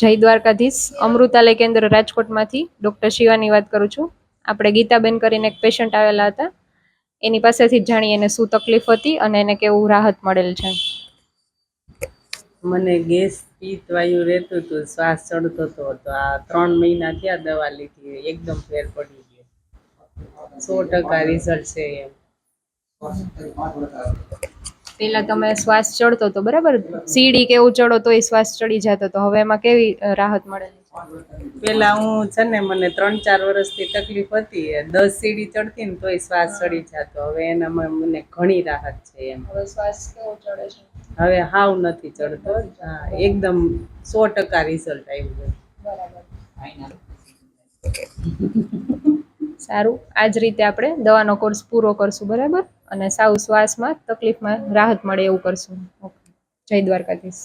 જય દ્વારકાધીશ. અમૃતાલય કેન્દ્ર રાજકોટમાંથી ડૉક્ટર શિવાની વાત કરું છું. આપણે ગીતાબેન કરીને એક પેશન્ટ આવેલા હતા, એની પાસેથી જ જાણીએ એને શું તકલીફ હતી અને એને કેવું રાહત મળેલ છે. મને ગેસ પિત્ત વાયુ રહેતું હતું, શ્વાસ ચડતો હતો. તો આ 3 મહિના થયા દવા લીધી, એકદમ ફેર પડી ગયો. 100% રિઝલ્ટ છે એમ. પેલા તમે શ્વાસ ચડતો તો બરાબર, સીડી કેવું ચડો તોય શ્વાસ ચડી જતો, તો હવે એમાં કેવી રાહત મળેલી છે? પેલા હું છે ને મને 3-4 વર્ષથી તકલીફ હતી, 10 સીડી ચડતી ને તોય શ્વાસ ચડી જતો. હવે એનામાં મને ઘણી રાહત છે એમ. હવે શ્વાસ કેવો ચડે છે? હવે હાવ નથી ચડતો. હા, એકદમ 100% રિઝલ્ટ આવ્યું. બરાબર. સારું, આ જ રીતે આપણે દવાનો કોર્સ પૂરો કરશું, બરાબર, અને સાવ શ્વાસમાં તકલીફમાં રાહત મળે એવું કરશું. ઓકે, જય દ્વારકાધીશ.